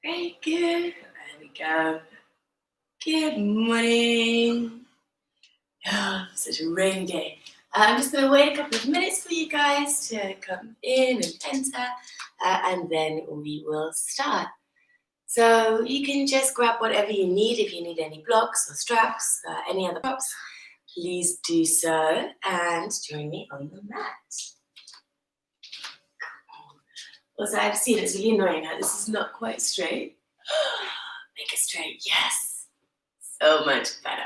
Very good. There we go. Good morning. Oh, such a rainy day. I'm just going to wait a couple of minutes for you guys to come in and enter, and then we will start. So you can just grab whatever you need. If you need any blocks or straps, any other props, please do so and join me on the mat. Also, I've seen it's really annoying how this is not quite straight. Make it straight, yes. So much better.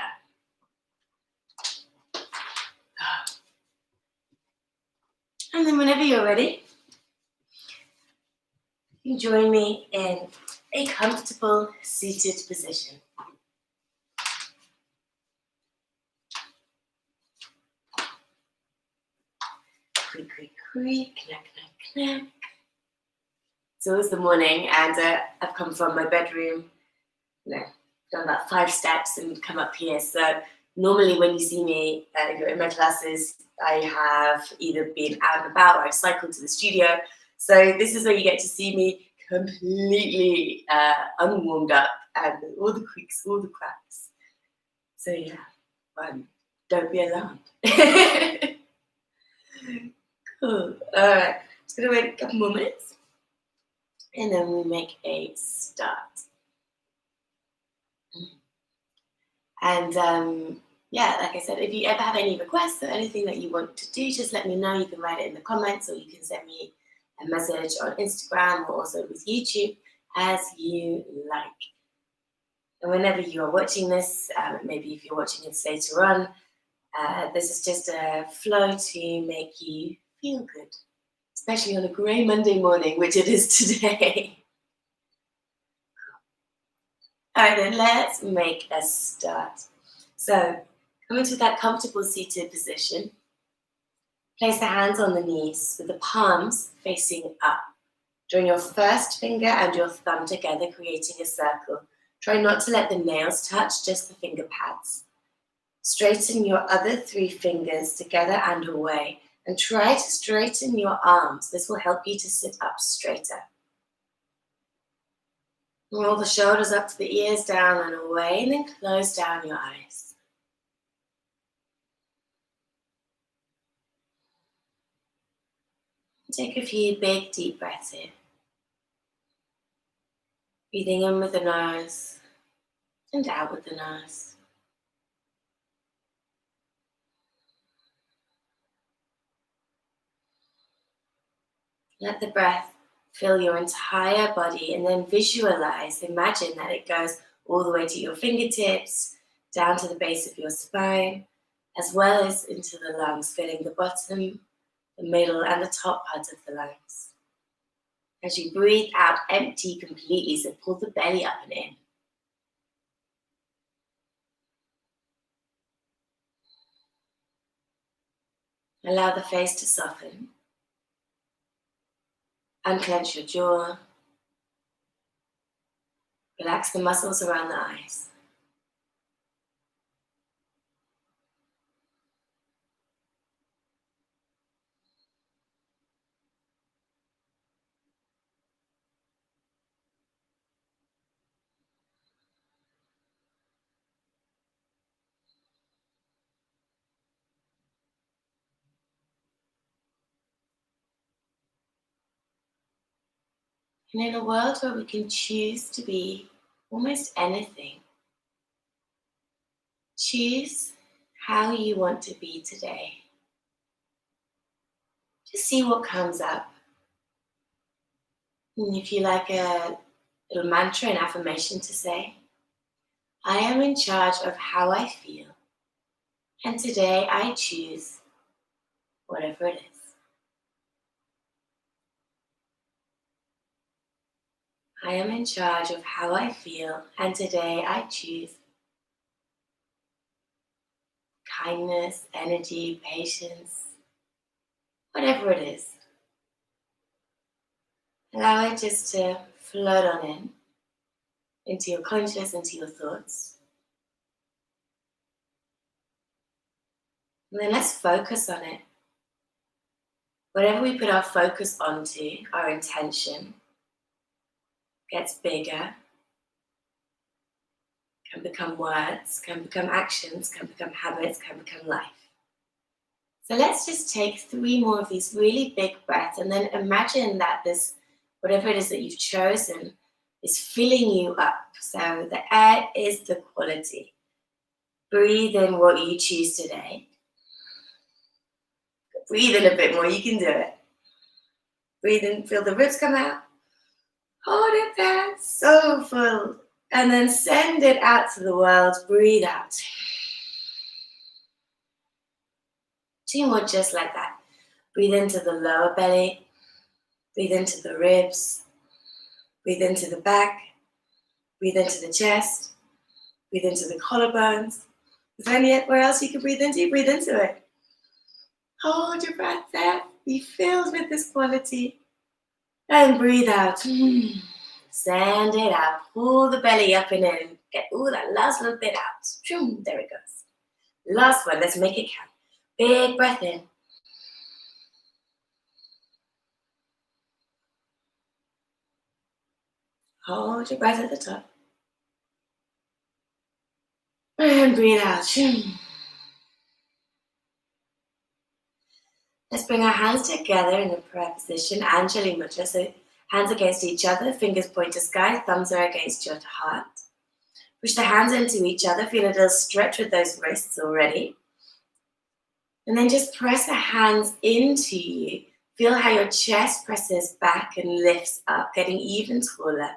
And then whenever you're ready, you can join me in a comfortable seated position. Creak, creak, creak, knack, knack, knack. It's always the morning, and I've come from my bedroom, done about 5 steps and come up here. So normally when you see me in my classes, I have either been out and about or I cycled to the studio. So this is where you get to see me completely unwarmed up and all the creaks, all the cracks. So yeah, don't be alarmed. Cool. All right, just gonna wait a couple more minutes and then we make a start. And yeah, like I said, if you ever have any requests or anything that you want to do, just let me know. You can write it in the comments or you can send me a message on Instagram or also with YouTube as you like. And whenever you are watching this, maybe if you're watching it later on, this is just a flow to make you feel good, especially on a grey Monday morning, which it is today. All right, then let's make a start. So come into that comfortable seated position. Place the hands on the knees with the palms facing up. Join your first finger and your thumb together, creating a circle. Try not to let the nails touch, just the finger pads. Straighten your other 3 fingers together and away, and try to straighten your arms. This will help you to sit up straighter. Roll the shoulders up to the ears, down and away, and then close down your eyes. Take a few big, deep breaths in. Breathing in with the nose and out with the nose. Let the breath fill your entire body and then visualize, imagine that it goes all the way to your fingertips, down to the base of your spine, as well as into the lungs, filling the bottom, the middle, and the top part of the lungs. As you breathe out, empty completely, so pull the belly up and in. Allow the face to soften. Unclench your jaw. Relax the muscles around the eyes. And in a world where we can choose to be almost anything, choose how you want to be today. Just see what comes up. And if you like a little mantra and affirmation to say, I am in charge of how I feel. And today I choose whatever it is. I am in charge of how I feel. And today I choose kindness, energy, patience, whatever it is. Allow it just to float on into your conscious, into your thoughts. And then let's focus on it. Whatever we put our focus onto, our intention, gets bigger, can become words, can become actions, can become habits, can become life. So let's just take 3 more of these really big breaths and then imagine that this, whatever it is that you've chosen, is filling you up. So the air is the quality. Breathe in what you choose today. Breathe in a bit more, you can do it. Breathe in, feel the ribs come out. Hold it there, so full. And then send it out to the world. Breathe out. 2 more just like that. Breathe into the lower belly. Breathe into the ribs. Breathe into the back. Breathe into the chest. Breathe into the collarbones. Is there anywhere else you can breathe into? Breathe into it. Hold your breath there. Be filled with this quality. And breathe out. Send it out. Pull the belly up and in. Get that last little bit out. There it goes. Last one. Let's make it count. Big breath in. Hold your breath at the top. And breathe out. Let's bring our hands together in a prayer position, Anjali Mudra. So hands against each other, fingers point to sky, thumbs are against your heart. Push the hands into each other, feel a little stretch with those wrists already. And then just press the hands into you. Feel how your chest presses back and lifts up, getting even taller.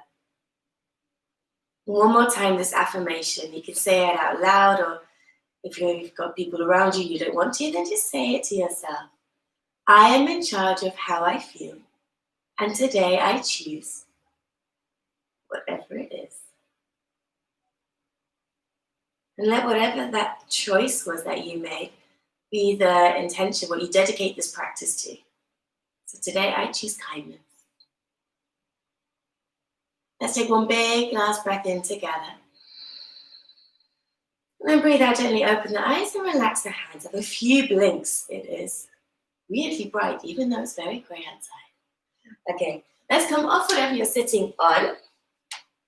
One more time, this affirmation. You can say it out loud, or if you've got people around you don't want to, then just say it to yourself. I am in charge of how I feel, and today I choose whatever it is. And let whatever that choice was that you made be the intention, what you dedicate this practice to. So today I choose kindness. Let's take one big last breath in together. And then breathe out gently, open the eyes and relax the hands. Have a few blinks. It is weirdly bright, even though it's very grey outside. Okay, let's come off whatever you're sitting on.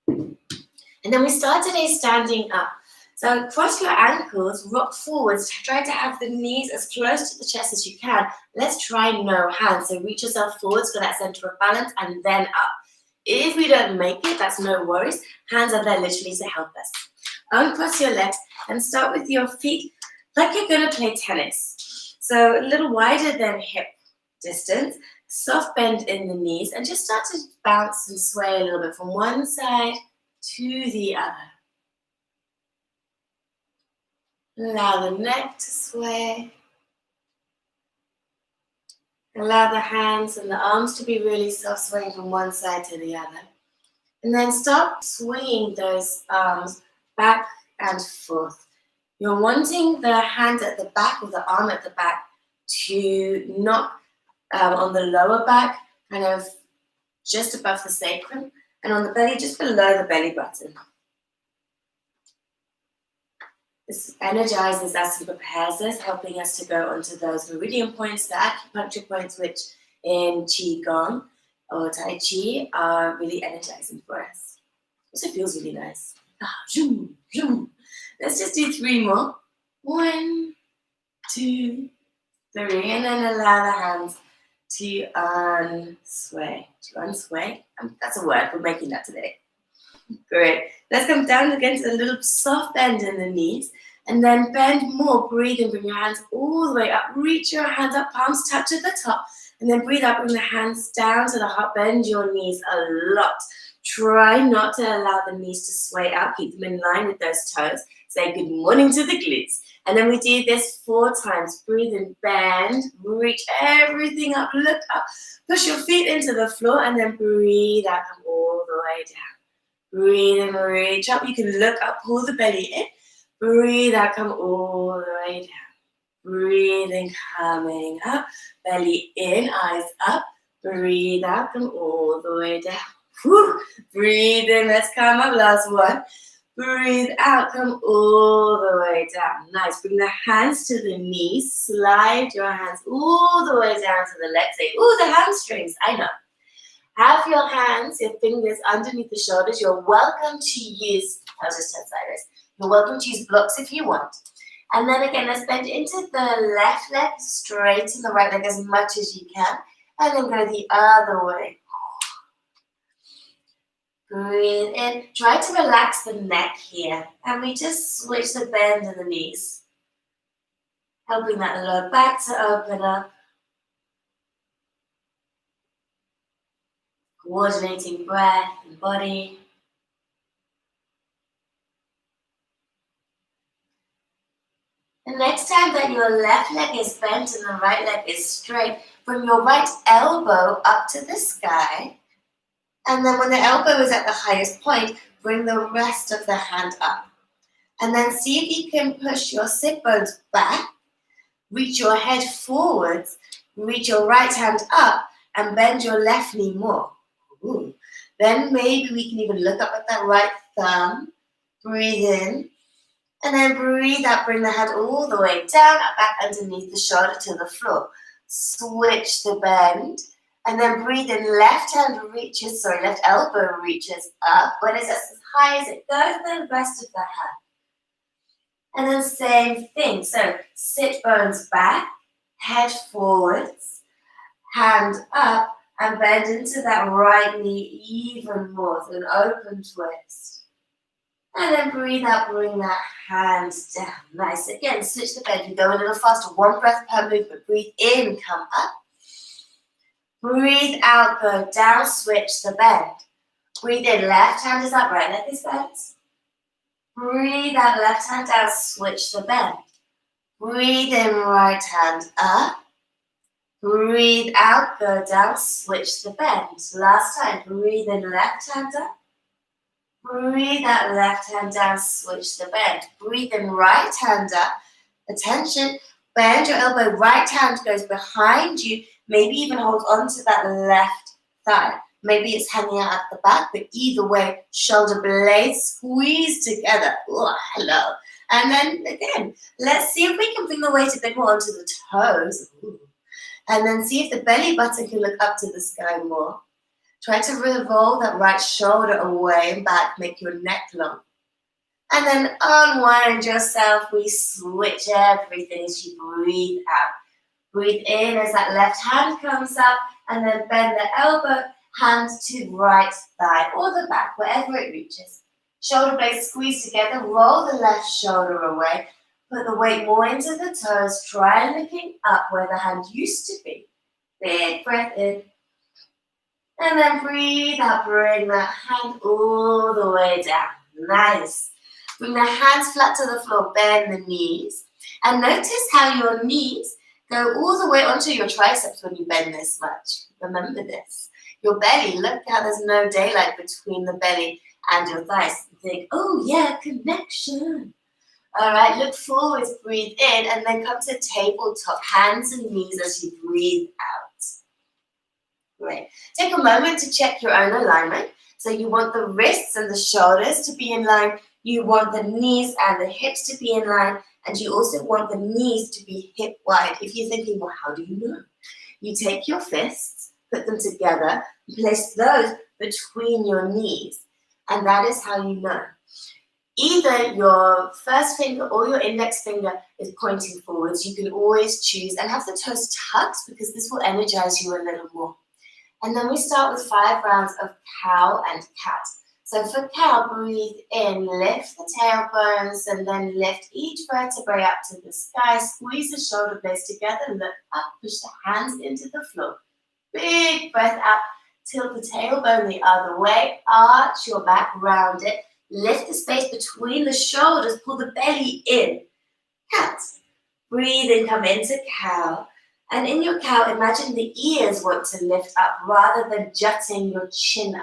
And then we start today standing up. So cross your ankles, rock forwards, try to have the knees as close to the chest as you can. Let's try no hands. So reach yourself forwards for that center of balance and then up. If we don't make it, that's no worries. Hands are there literally to help us. Uncross your legs and start with your feet like you're going to play tennis. So a little wider than hip distance, soft bend in the knees, and just start to bounce and sway a little bit from one side to the other. Allow the neck to sway. Allow the hands and the arms to be really soft, swaying from one side to the other. And then start swinging those arms back and forth. You're wanting the hand at the back or the arm at the back to knock on the lower back, kind of just above the sacrum, and on the belly, just below the belly button. This energizes us and prepares us, helping us to go onto those meridian points, the acupuncture points, which in Qigong or Tai Chi are really energizing for us. Also feels really nice. Zoom, zoom. Let's just do 3 more. 1, 2, 3, and then allow the hands to unsway. To unsway? That's a word, we're making that today. Great. Let's come down again to a little soft bend in the knees. And then bend more. Breathe and bring your hands all the way up. Reach your hands up, palms touch at the top. And then breathe up, bring the hands down to the heart. Bend your knees a lot. Try not to allow the knees to sway out. Keep them in line with those toes. Say good morning to the glutes. And then we do this 4 times. Breathe and bend. Reach everything up. Look up. Push your feet into the floor. And then breathe out. Come all the way down. Breathe and reach up. You can look up, pull the belly in. Breathe out, come all the way down. Breathing, coming up. Belly in, eyes up. Breathe out, come all the way down. Whew. Breathe in, let's come up. Last one. Breathe out, come all the way down. Nice. Bring the hands to the knees. Slide your hands all the way down to the legs. Say, ooh, the hamstrings. I know. Have your hands, your fingers underneath the shoulders. You're welcome to use, I'll just turn sideways. You're welcome to use blocks if you want. And then again, let's bend into the left leg, straighten the right leg as much as you can, and then go the other way. Breathe in. Try to relax the neck here, and we just switch the bend in the knees, helping that lower back to open up. Coordinating breath and body. The next time that your left leg is bent and the right leg is straight, bring your right elbow up to the sky. And then when the elbow is at the highest point, bring the rest of the hand up. And then see if you can push your sit bones back, reach your head forwards, reach your right hand up, and bend your left knee more. Ooh. Then maybe we can even look up at that right thumb, breathe in, and then breathe out, bring the hand all the way down, back underneath the shoulder to the floor. Switch the bend, and then breathe in, left elbow reaches up. When it's as high as it goes, then the rest of the hand. And then same thing, so sit bones back, head forwards, hand up, and bend into that right knee even more, so an open twist. And then breathe out, bring that hand down. Nice. Again, switch the bend. You go a little faster. One breath per movement. Breathe in, come up. Breathe out, go down, switch the bend. Breathe in, left hand is up, right leg is bent. Breathe out, left hand down, switch the bend. Breathe in, right hand up. Breathe out, go down, switch the bend. Last time, breathe in, left hand up. Breathe out, left hand down, switch the bend. Breathe in, right hand up. Attention, bend your elbow, right hand goes behind you. Maybe even hold on to that left thigh. Maybe it's hanging out at the back, but either way, shoulder blades squeeze together. Oh, hello. And then again, let's see if we can bring the weight a bit more onto the toes. Ooh. And then see if the belly button can look up to the sky more. Try to revolve that right shoulder away and back, make your neck long. And then unwind yourself. We switch everything as you breathe out. Breathe in as that left hand comes up, and then bend the elbow, hand to right thigh or the back, wherever it reaches. Shoulder blades squeeze together, roll the left shoulder away, put the weight more into the toes, try looking up where the hand used to be. Big breath in. And then breathe out, bring that hand all the way down. Nice. Bring the hands flat to the floor, bend the knees. And notice how your knees go all the way onto your triceps when you bend this much. Remember this. Your belly, look how there's no daylight between the belly and your thighs. You think, oh yeah, connection. All right, look forwards, breathe in, and then come to tabletop, hands and knees as you breathe out. Great. Take a moment to check your own alignment. So you want the wrists and the shoulders to be in line. You want the knees and the hips to be in line. And you also want the knees to be hip wide. If you're thinking, well, how do you know? You take your fists, put them together, place those between your knees. And that is how you know. Either your first finger or your index finger is pointing forwards. You can always choose and have the toes tucked because this will energize you a little more. And then we start with 5 rounds of cow and cat. So for cow, breathe in, lift the tailbones, and then lift each vertebrae up to the sky. Squeeze the shoulder blades together, look up, push the hands into the floor. Big breath out, tilt the tailbone the other way, arch your back, round it, lift the space between the shoulders, pull the belly in. Cat. Breathe in, come into cow. And in your cow, imagine the ears want to lift up rather than jutting your chin up.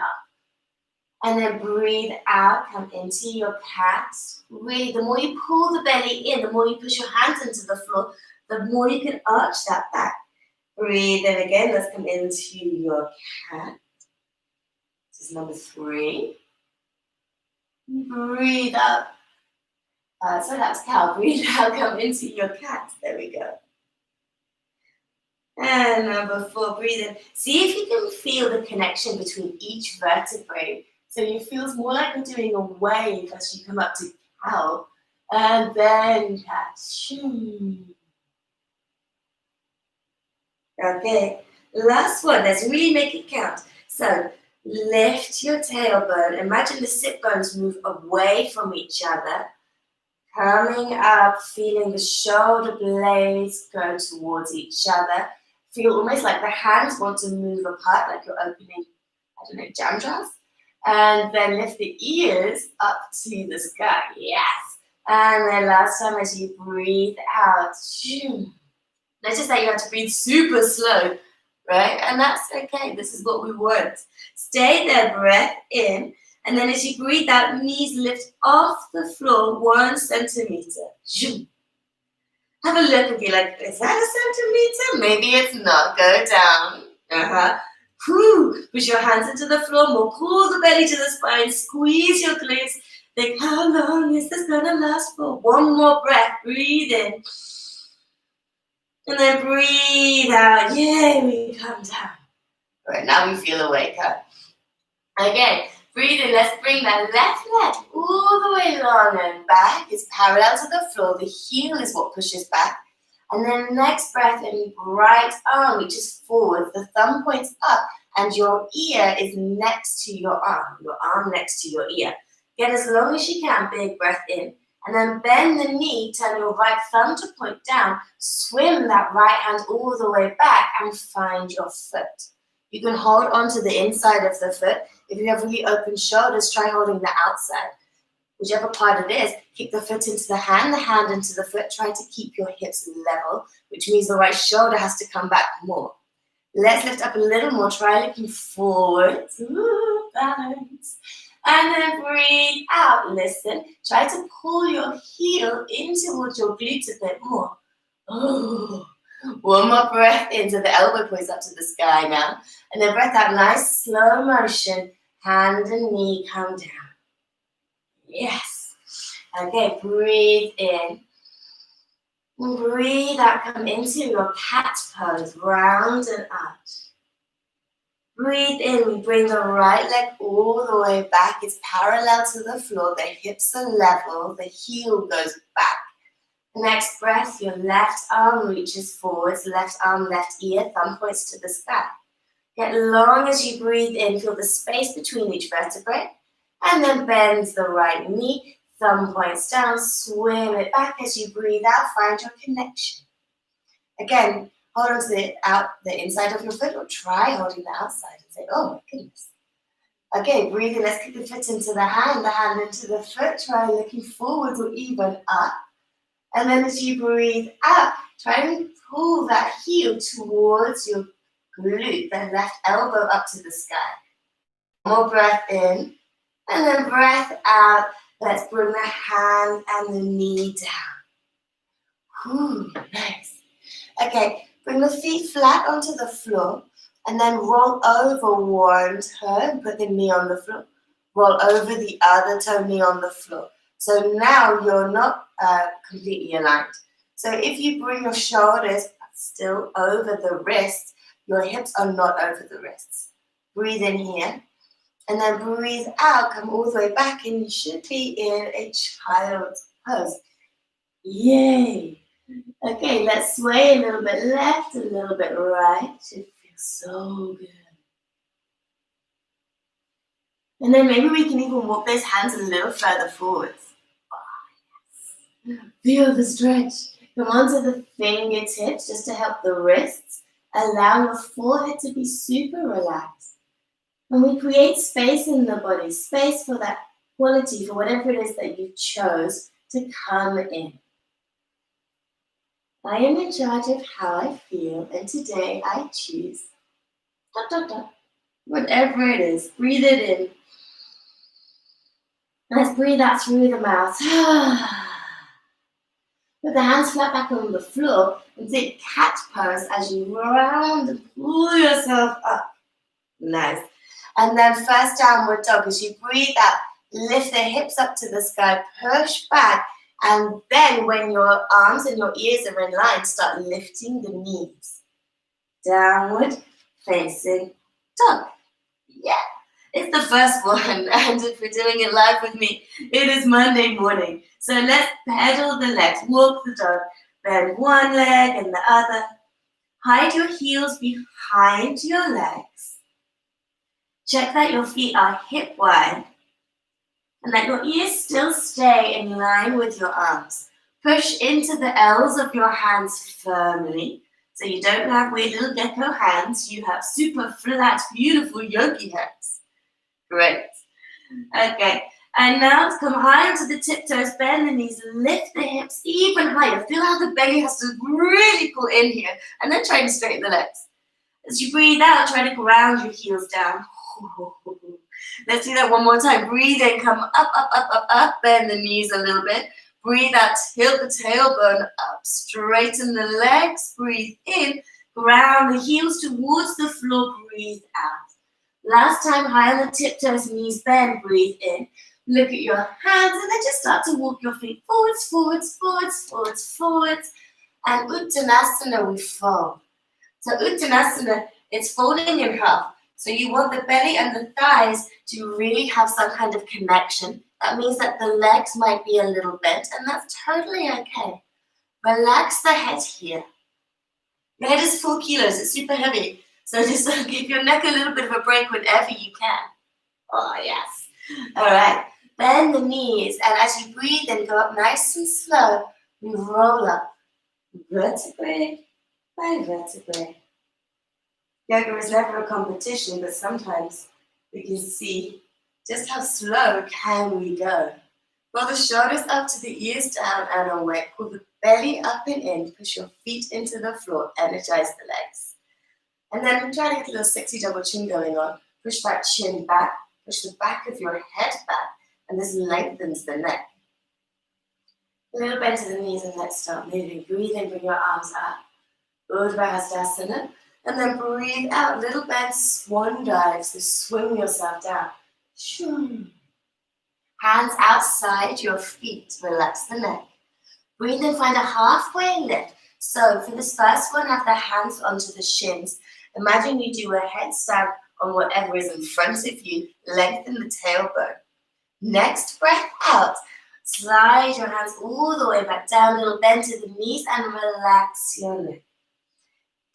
And then breathe out, come into your cat. Really, the more you pull the belly in, the more you push your hands into the floor, the more you can arch that back. Breathe in again, let's come into your cat. This is number 3. Breathe up. So that's cow. Breathe out, come into your cat. There we go. And number 4, breathe in. See if you can feel the connection between each vertebrae. So it feels more like you're doing a wave as you come up to cow. And then catch. Okay, last one. Let's really make it count. So lift your tailbone. Imagine the sit bones move away from each other. Coming up, feeling the shoulder blades go towards each other. Feel almost like the hands want to move apart, like you're opening, jam jars. And then lift the ears up to the sky. Yes. And then last time as you breathe out. Notice that you have to breathe super slow, right? And that's okay. This is what we want. Stay there, breath in. And then as you breathe out, knees lift off the floor 1 centimeter. Have a look and be like, is that a centimeter? Maybe it's not. Go down. Push your hands into the floor more. Pull the belly to the spine. Squeeze your glutes. Think, how long is this going to last for? 1 more breath. Breathe in. And then breathe out. Yay, we come down. All right, now we feel awake, huh? Okay, breathe in. Let's bring that left leg all the way long and back. It's parallel to the floor. The heel is what pushes back. And then next breath in, right arm reaches forward. The thumb points up and your ear is next to your arm next to your ear. Get as long as you can, big breath in. And then bend the knee, turn your right thumb to point down, swim that right hand all the way back and find your foot. You can hold onto the inside of the foot. If you have really open shoulders, try holding the outside. Whichever part it is, keep the foot into the hand into the foot. Try to keep your hips level, which means the right shoulder has to come back more. Let's lift up a little more. Try looking forward. Ooh, balance. And then breathe out. Listen. Try to pull your heel in towards your glutes a bit more. Oh. 1 more breath in, so the elbow points up to the sky now. And then breath out, nice slow motion. Hand and knee come down. Yes. Okay, breathe in. Breathe out, come into your cat pose, round and out. Breathe in, we bring the right leg all the way back. It's parallel to the floor, the hips are level, the heel goes back. Next breath, your left arm reaches forwards, left arm, left ear, thumb points to the sky. Get long as you breathe in, feel the space between each vertebrae, and then bend the right knee, thumb points down, swim it back as you breathe out, find your connection. Again, hold on to the inside of your foot, or try holding the outside and say, oh my goodness. Okay, breathe in, let's kick the foot into the hand into the foot, try looking forwards or even up. And then as you breathe out, try and pull that heel towards your glute, the left elbow up to the sky. More breath in, and then breath out. Let's bring the hand and the knee down. Ooh, nice. Okay, bring the feet flat onto the floor, and then roll over 1 toe, put the knee on the floor. Roll over the other toe, knee on the floor. So now you're not completely aligned. So if you bring your shoulders still over the wrists, your hips are not over the wrists. Breathe in here. And then breathe out, come all the way back, and you should be in a child's pose. Yay! Okay, let's sway a little bit left, a little bit right. It feels so good. And then maybe we can even walk those hands a little further forwards. Oh, yes. Feel the stretch. Come onto the fingertips just to help the wrists. Allow your forehead to be super relaxed. And we create space in the body, space for that quality, for whatever it is that you chose to come in. I am in charge of how I feel, and today I choose whatever it is. Breathe it in. Let's breathe out through the mouth. Put the hands flat back on the floor and take cat pose as you round and pull yourself up. Nice. And then first downward dog. As you breathe out, lift the hips up to the sky, push back, and then when your arms and your ears are in line, start lifting the knees. downward facing dog. Yeah, it's the first one, and if you're doing it live with me, it is Monday morning. So let's pedal the legs, walk the dog, bend one leg and the other. Hide your heels behind your legs. Check that your feet are hip wide and that your ears still stay in line with your arms. Push into the L's of your hands firmly. So you don't have weird little gecko hands. You have super flat, beautiful yogi hands. Great. Okay. And now come high onto the tiptoes, bend the knees, lift the hips even higher. Feel how the belly has to really pull in here. And then try to straighten the legs. As you breathe out, try to ground your heels down. Let's do that one more time. Breathe in, come up, up, up, up, up. Bend the knees a little bit. Breathe out, tilt the tailbone up. Straighten the legs. Breathe in. Ground the heels towards the floor. Breathe out. Last time, high on the tiptoes, knees bend. Breathe in. Look at your hands and then just start to walk your feet forwards, forwards, forwards, forwards, forwards. And Uttanasana, we fold. So Uttanasana, it's folding in half. So you want the belly and the thighs to really have some kind of connection. That means that the legs might be a little bent, and that's totally okay. Relax the head here. Your head is 4 kilos, it's super heavy. So just give your neck a little bit of a break whenever you can. Oh, yes. All right. Bend the knees, and as you breathe in, go up nice and slow. We roll up vertebrae by vertebrae. Yoga is never a competition, but sometimes we can see just how slow can we go. Roll the shoulders up to the ears down and away. Pull the belly up and in. Push your feet into the floor. Energize the legs. And then try to get a little sexy double chin going on. Push that chin back. Push the back of your head back. And this lengthens the neck. A little bend to the knees and let's start moving. Breathe in, bring your arms up. Urdhva Hastasana. And then breathe out, little bend, swan dive. So swing yourself down. Hands outside your feet. Relax the neck. Breathe in, find a halfway lift. So for this first one, have the hands onto the shins. Imagine you do a headstand on whatever is in front of you. Lengthen the tailbone. Next breath out. Slide your hands all the way back down, little bend to the knees and relax your neck.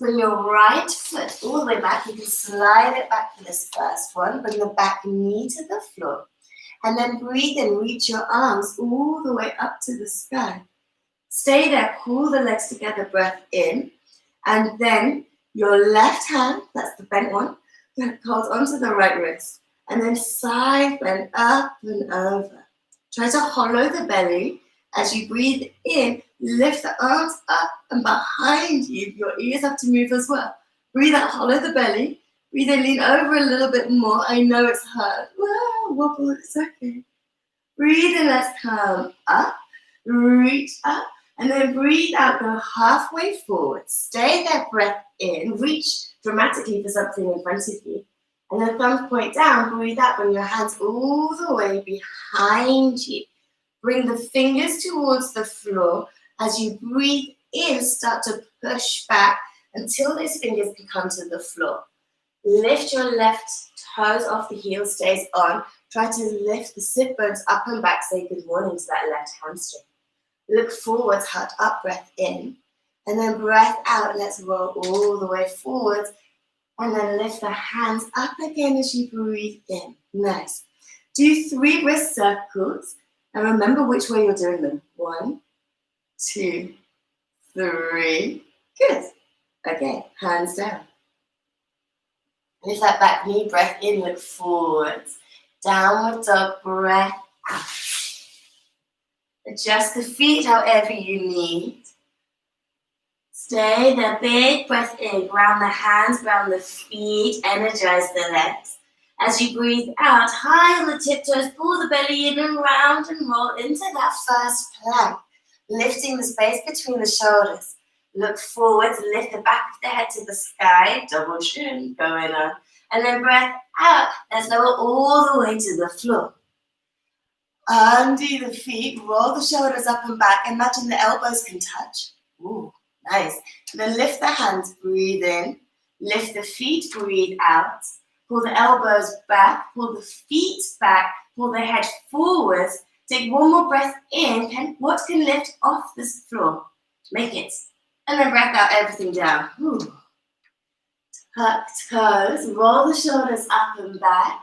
Bring your right foot all the way back. You can slide it back for this first one. Bring the back knee to the floor. And then breathe in, reach your arms all the way up to the sky. Stay there, pull the legs together, breath in. And then your left hand, that's the bent one, holds onto the right wrist. And then side bend up and over. Try to hollow the belly. As you breathe in, lift the arms up and behind you. Your ears have to move as well. Breathe out, hollow the belly. Breathe in, lean over a little bit more. I know it's hard. Wobble, it's okay. Breathe in, let's come up, reach up, and then breathe out, go halfway forward. Stay there, breath in, reach dramatically for something in front of you. And then thumbs point down, breathe out, bring your hands all the way behind you. Bring the fingers towards the floor. As you breathe in, start to push back until those fingers can come to the floor. Lift your left toes off the heel, stays on. Try to lift the sit bones up and back, say good morning to that left hamstring. Look forwards, heart up, breath in. And then breath out, let's roll all the way forwards. And then lift the hands up again as you breathe in. Nice. Do 3 wrist circles. And remember which way you're doing them. 1, 2, 3. Good. Okay, hands down. Lift that back knee, breath in, look forwards. Downward dog, breath out. Adjust the feet however you need. Stay there, big breath in. Ground the hands, ground the feet, energize the legs. As you breathe out, high on the tiptoes, pull the belly in and round and roll into that first plank. Lifting the space between the shoulders. Look forwards, lift the back of the head to the sky, double chin going on. And then breath out, let's lower all the way to the floor. Undo the feet, roll the shoulders up and back. Imagine the elbows can touch. Ooh, nice. And then lift the hands, breathe in. Lift the feet, breathe out. Pull the elbows back, pull the feet back, pull the head forwards. Take one more breath in. What can lift off this floor? Make it. And then breath out everything down. Tuck toes, roll the shoulders up and back.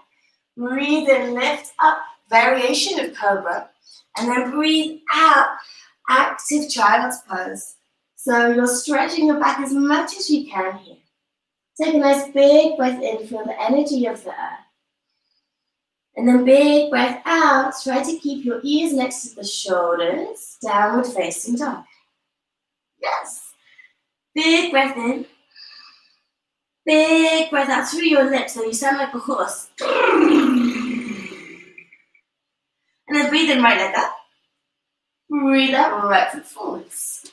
Breathe in, lift up, variation of cobra. And then breathe out, active child's pose. So you're stretching your back as much as you can here. Take a nice big breath in, feel the energy of the earth. And then big breath out, try to keep your ears next to the shoulders, downward facing dog. Yes. Big breath in. Big breath out through your lips so you sound like a horse. And then breathe in, right leg up. Breathe out, right foot forwards.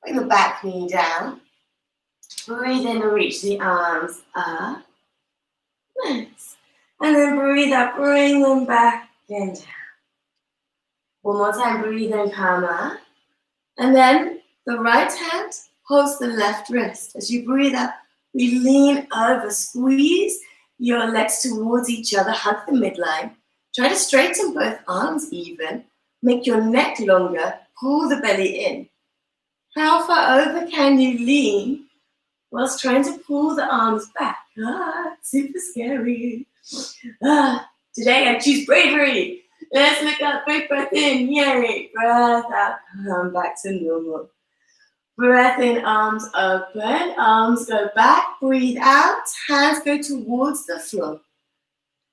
Bring the back knee down. Breathe in and reach the arms up. Nice. And then breathe out, bring them back and down. One more time, breathe in, come up. And then the right hand holds the left wrist. As you breathe out, we lean over, squeeze your legs towards each other, hug the midline. Try to straighten both arms even. Make your neck longer, pull the belly in. How far over can you lean whilst trying to pull the arms back? Super scary. Today I choose bravery. Let's look up, big breath in, yay. Breath out, come back to normal. Breath in, arms open, arms go back, breathe out, hands go towards the floor.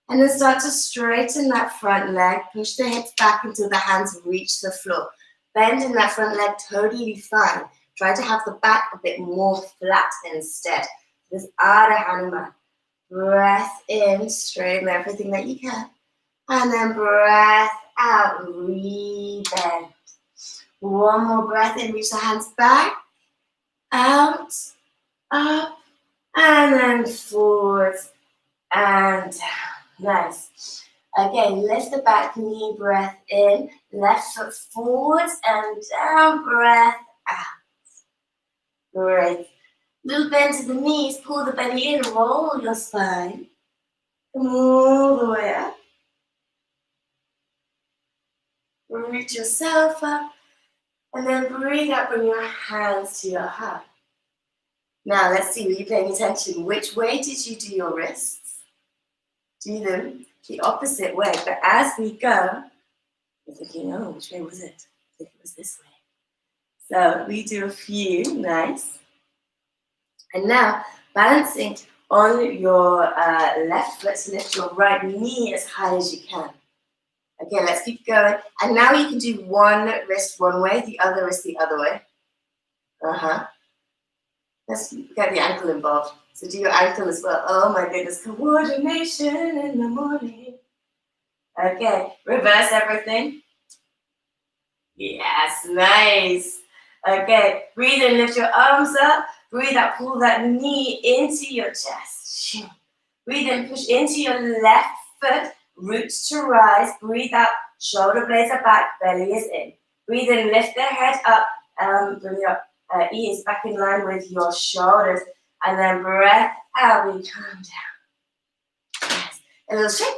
And then start to straighten that front leg, push the hips back until the hands reach the floor. Bend in that front leg, totally fine. Try to have the back a bit more flat instead. This Ardha Hanuman. Breath in, straighten everything that you can. And then breath out, rebend. One more breath in, reach the hands back, out, up, and then forwards and down. Nice. Again, lift the back knee, breath in, left foot forwards and down, breath out. Great. Little bend to the knees, pull the belly in, roll your spine. Come all the way up. Reach yourself up. And then breathe out, bring your hands to your heart. Now let's see, were you paying attention? Which way did you do your wrists? Do them the opposite way. But as we go, you're thinking, oh, which way was it? I think it was this way. So we do a few, nice. And now, balancing on your left foot, so lift your right knee as high as you can. Again, let's keep going. And now you can do one wrist one way, the other wrist the other way. Let's get the ankle involved. So do your ankle as well. Oh my goodness, coordination in the morning. Okay, reverse everything. Yes, nice. Okay, breathe in, lift your arms up. Breathe out, pull that knee into your chest. Breathe in, push into your left foot, roots to rise. Breathe out, shoulder blades are back, belly is in. Breathe in, lift the head up, bring your ears back in line with your shoulders. And then breath out, we calm down. Yes. A little shake,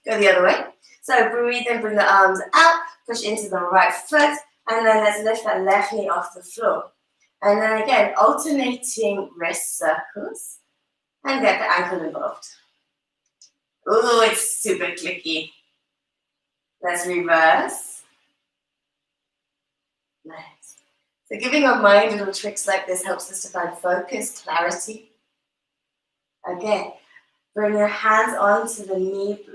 go the other way. So breathe in, bring the arms out, push into the right foot, and then let's lift that left knee off the floor. And then again, alternating wrist circles, and get the ankle involved. Ooh, it's super clicky. Let's reverse. Nice. So giving our mind little tricks like this helps us to find focus, clarity. Okay, bring your hands onto the knee,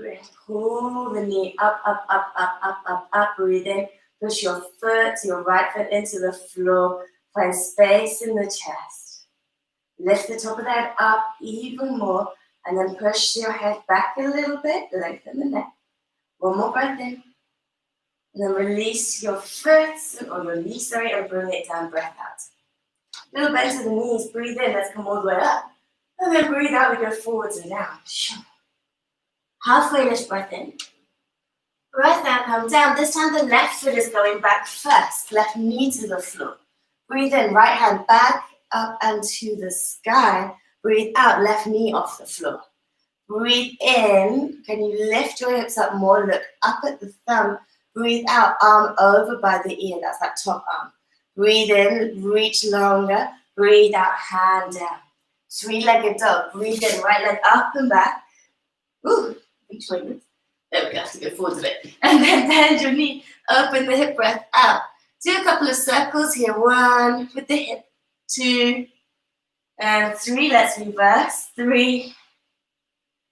pull the knee up, up, up, up, up, up, up, breathe in. Push your foot, your right foot into the floor, find space in the chest. Lift the top of the head up even more, and then push your head back a little bit, lengthen the neck. One more breath in. And then release your foot, or your knee, and bring it down, breath out. Little bend to the knees, breathe in, let's come all the way up. And then breathe out, we go forwards and down. Halfway lift, breath in. Breath out, come down. This time the left foot is going back first, left knee to the floor. Breathe in, right hand back, up and to the sky. Breathe out, left knee off the floor. Breathe in. Can you lift your hips up more? Look up at the thumb. Breathe out, arm over by the ear. That's that top arm. Breathe in, reach longer. Breathe out, hand down. Three-legged dog. Breathe in, right leg up and back. Ooh, reach forward. There we go, have to go forward a bit. And then bend your knee, open the hip breath out. Do a couple of circles here. 1 with the hip, 2, and 3. Let's reverse. 3,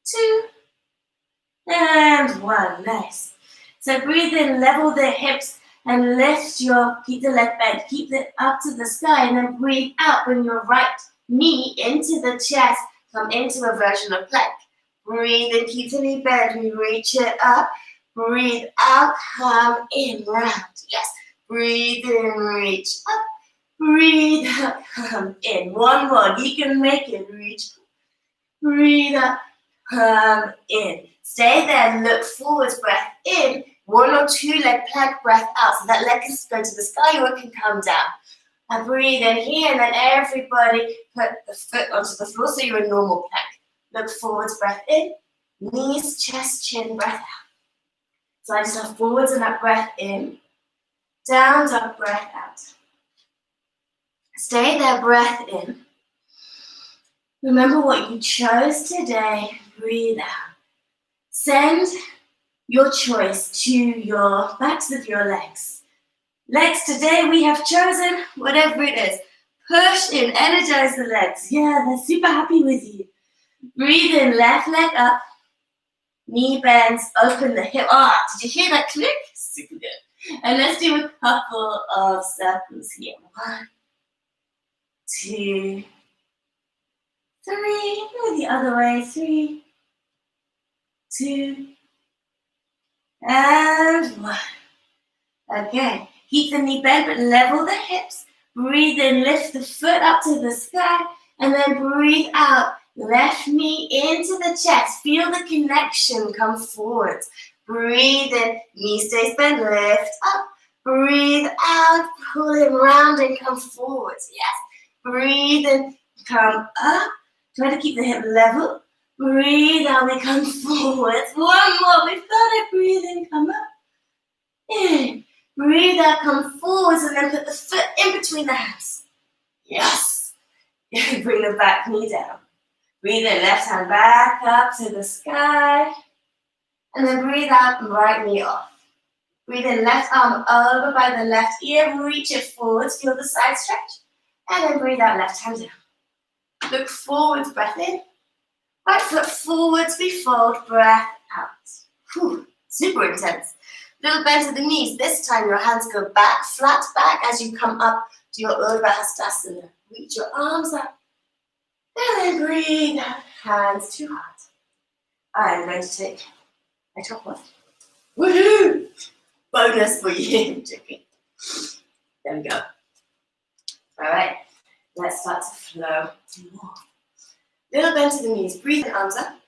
2, and 1. Nice. So breathe in, level the hips, and lift keep the leg bent, keep it up to the sky, and then breathe out. Bring your right knee into the chest, come into a version of plank. Breathe in, keep the knee bent, we reach it up. Breathe out, come in, round. Yes. Breathe in, reach up. Breathe out, come in. One more, you can make it. Reach up. Breathe up, come in. Stay there, look forwards, breath in. 1 or 2 leg plank, breath out. So that leg can go to the sky or it can come down. And breathe in here, and then everybody put the foot onto the floor so you're in normal plank. Look forwards, breath in. Knees, chest, chin, breath out. Slide yourself forwards and that breath in. Down, dog, breath out. Stay there, breath in. Remember what you chose today. Breathe out. Send your choice to your backs of your legs. Legs, today we have chosen whatever it is. Push in, energize the legs. Yeah, they're super happy with you. Breathe in, left leg up. Knee bends, open the hip. Did you hear that click? Super good. And let's do a couple of circles here. 1, 2, 3. Go the other way. 3, 2, and 1. Okay. Keep the knee bent, but level the hips. Breathe in, lift the foot up to the sky, and then breathe out. Left knee into the chest. Feel the connection come forwards. Breathe in, knee stays bent, lift up. Breathe out, pull it round and come forwards. Yes. Breathe in, come up. Try to keep the hip level. Breathe out, we come forwards. 1 more, we've got it. Breathe in, come up. In. Breathe out, come forwards, and then put the foot in between the hands. Yes. Bring the back knee down. Breathe in, left hand back up to the sky. And then breathe out, and right knee off. Breathe in, left arm over by the left ear. Reach it forwards, feel the side stretch. And then breathe out, left hand down. Look forwards, breath in. Right foot forwards, we fold, breath out. Whew, super intense. Little bend to the knees. This time your hands go back, flat back as you come up to your Urdhva Hastasana. Reach your arms up. And then breathe out, hands to heart. I'm going to take my top off. Woohoo! Bonus for you, chicken. There we go. All right, let's start to flow more. Little bend to the knees. Breathe in, arms up.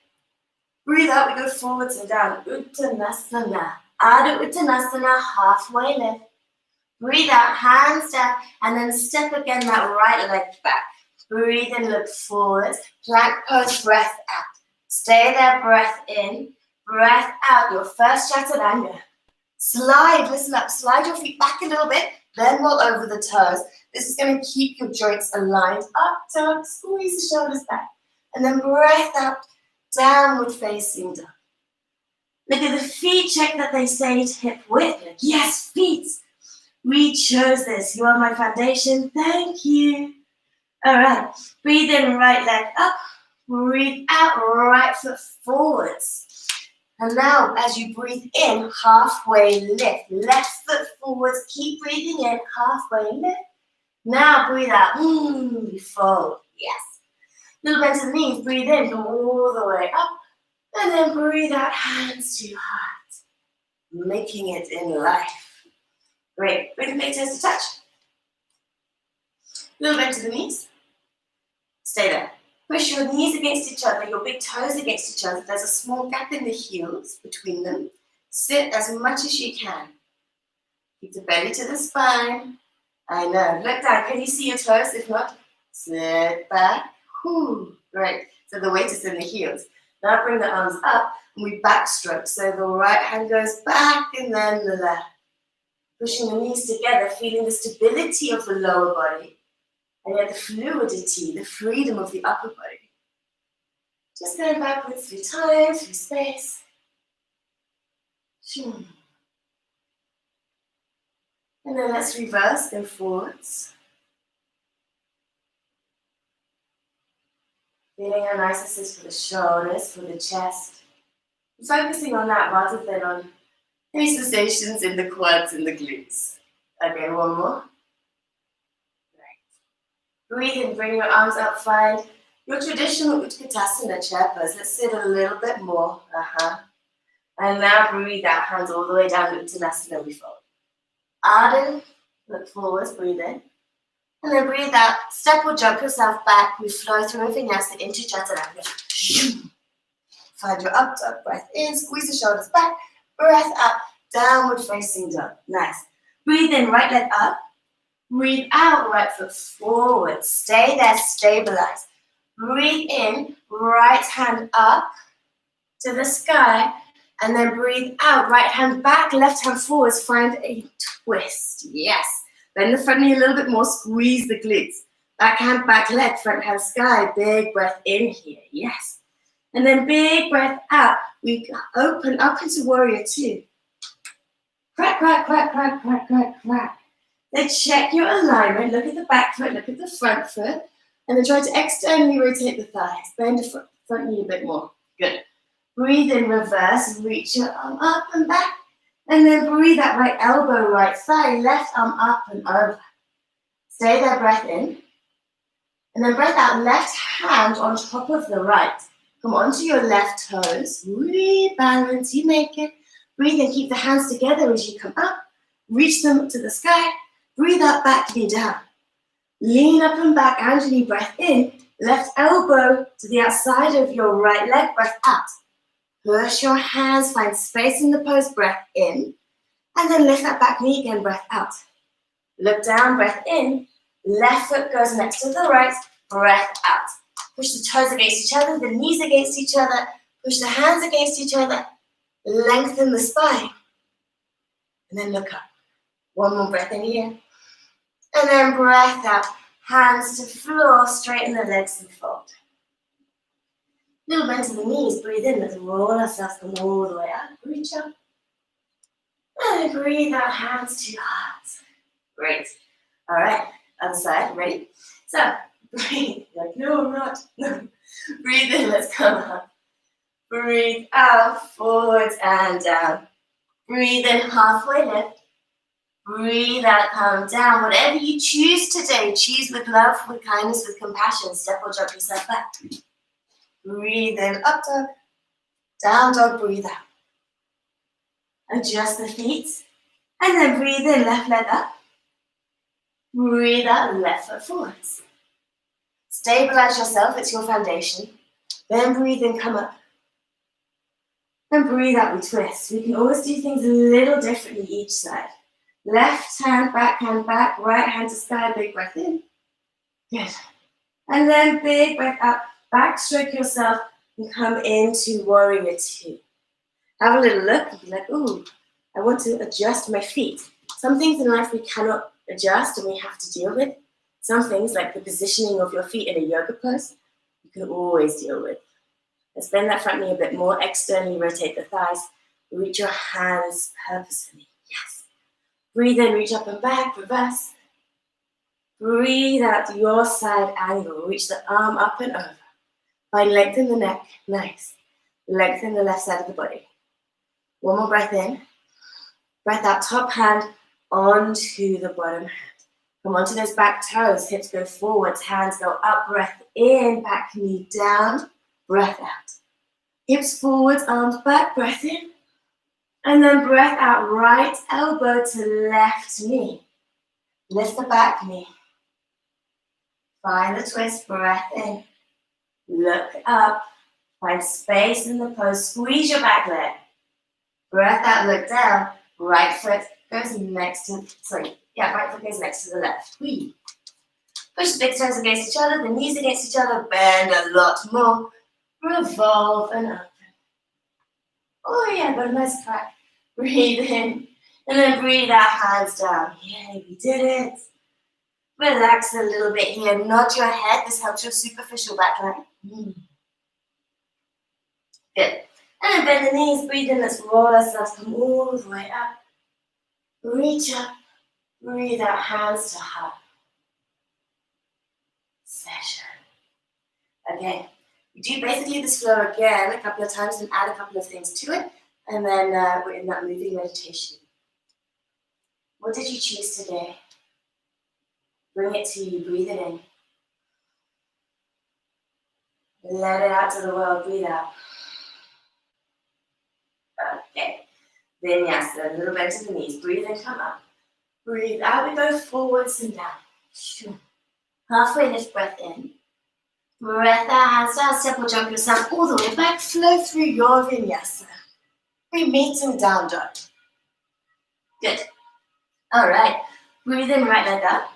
Breathe out, we go forwards and down. Uttanasana. Adho Uttanasana, halfway lift. Breathe out, hands down, and then step again that right leg back. Breathe in, look forwards. Plank pose, breath out. Stay there, breath in, breath out. Your first Chaturanga. Slide, listen up, slide your feet back a little bit, then roll over the toes. This is going to keep your joints aligned. Up, dog, squeeze the shoulders back. And then breath out, downward facing dog. Look at the feet, check that they stayed hip width. Yes, feet. We chose this. You are my foundation. Thank you. All right. Breathe in, right leg up. Breathe out, right foot forwards. And now, as you breathe in, halfway lift. Left foot forwards. Keep breathing in, halfway lift. Now breathe out. We fold. Yes. Little bend to the knees. Breathe in, come all the way up. And then breathe out, hands to heart. Making it in life. Great. Bring the big toes to touch. Little bend to the knees. Stay there. Push your knees against each other, your big toes against each other. There's a small gap in the heels between them. Sit as much as you can. Keep the belly to the spine. I know. Look down. Can you see your toes? If not, Sit back. Great. So the weight is in the heels. Now bring the arms up and we backstroke. So the right hand goes back and then the left. Pushing the knees together, feeling the stability of the lower body and yet the fluidity, the freedom of the upper body. Just going backwards through time, through space. And then let's reverse, go forwards. Feeling how nice this is for the shoulders, for the chest. Focusing on that rather than on any sensations in the quads and the glutes. Okay, one more. Right. Breathe in, bring your arms up, find your traditional Utkatasana chair pose. Let's sit a little bit more. And now breathe out, hands all the way down to Uttanasana, we fold. Ardha, look forwards, breathe in. And then breathe out, step or jump yourself back. We flow through a vinyasa into Chaturanga. Find your up dog, breath in, squeeze the shoulders back, breath out, downward facing dog. Nice. Breathe in, right leg up. Breathe out, right foot forward. Stay there, stabilize. Breathe in, right hand up to the sky. And then breathe out, right hand back, left hand forwards, find a twist. Yes. Bend the front knee a little bit more, squeeze the glutes. Back hand, back leg, front hand sky. Big breath in here, yes. And then big breath out. We open up into warrior two. Crack, crack, crack, crack, crack, crack, crack. Then check your alignment, look at the back foot, look at the front foot. And then try to externally rotate the thighs. Bend the front knee a bit more. Good. Breathe in, reverse, reach your arm up and back. And then breathe out, right elbow, right thigh, left arm up and over. Stay there, breath in. And then breath out, left hand on top of the right. Come onto your left toes, rebalance, you make it. Breathe in, keep the hands together as you come up. Reach them to the sky. Breathe out, back knee down. Lean up and back, Anjali, breath in. Left elbow to the outside of your right leg, breath out. Push your hands, find space in the pose, breath in. And then lift that back knee again, breath out. Look down, breath in. Left foot goes next to the right, breath out. Push the toes against each other, the knees against each other. Push the hands against each other. Lengthen the spine. And then look up. One more breath in here. And then breath out. Hands to floor, straighten the legs and fold. Little bend to the knees, breathe in, let's roll ourselves, come all the way up, reach up. And breathe out, hands to heart. Great. All right, other side, ready? So, breathe, like, no, I'm not. No. Breathe in, let's come up. Breathe out, forwards and down. Breathe in, halfway lift. Breathe out, come down. Whatever you choose today, choose with love, with kindness, with compassion. Step or jump yourself back. Breathe in, up dog, down dog, breathe out. Adjust the feet, and then breathe in, left leg up. Breathe out, left foot forwards. Stabilize yourself, it's your foundation. Then breathe in, come up. And breathe out, we twist. We can always do things a little differently each side. Left hand back, right hand to sky, big breath in. Good. And then big breath out. Backstroke yourself and come into warrior two. Have a little look and be like, ooh, I want to adjust my feet. Some things in life we cannot adjust and we have to deal with. Some things like the positioning of your feet in a yoga pose, you can always deal with. Let's bend that front knee a bit more, externally rotate the thighs, reach your hands purposefully, yes. Breathe in, reach up and back, reverse. Breathe out your side angle, reach the arm up and over. Find length in the neck, nice. Lengthen the left side of the body. One more breath in. Breath out, top hand onto the bottom hand. Come onto those back toes, hips go forwards, hands go up, breath in, back knee down, breath out. Hips forwards, arms back, breath in. And then breath out, right elbow to left knee. Lift the back knee. Find the twist, breath in. Look up, find space in the pose, squeeze your back leg. Breath out, look down, right foot goes next to, right foot goes next to the left. Push the big toes against each other, the knees against each other, bend a lot more. Revolve and open. Oh yeah, got a nice crack. Breathe in. And then breathe out, hands down. Yay, we did it. Relax a little bit here. Nod your head. This helps your superficial back line. Good. And then bend the knees. Breathe in. Let's roll ourselves. Come all the way up. Reach up. Breathe out, hands to heart. Session. Okay. We do basically this flow again a couple of times and add a couple of things to it. And then we're in that moving meditation. What did you choose today? Bring it to you. Breathe it in. Let it out to the world. Breathe out. Okay. Vinyasa. A little bend to the knees. Breathe in. Come up. Breathe out. We go forwards and down. Halfway lift. Breath in. Breath out. Hands down. Step or jump yourself all the way back. Flow through your vinyasa. We meet in down dog. Good. All right. Breathe in. Right leg up.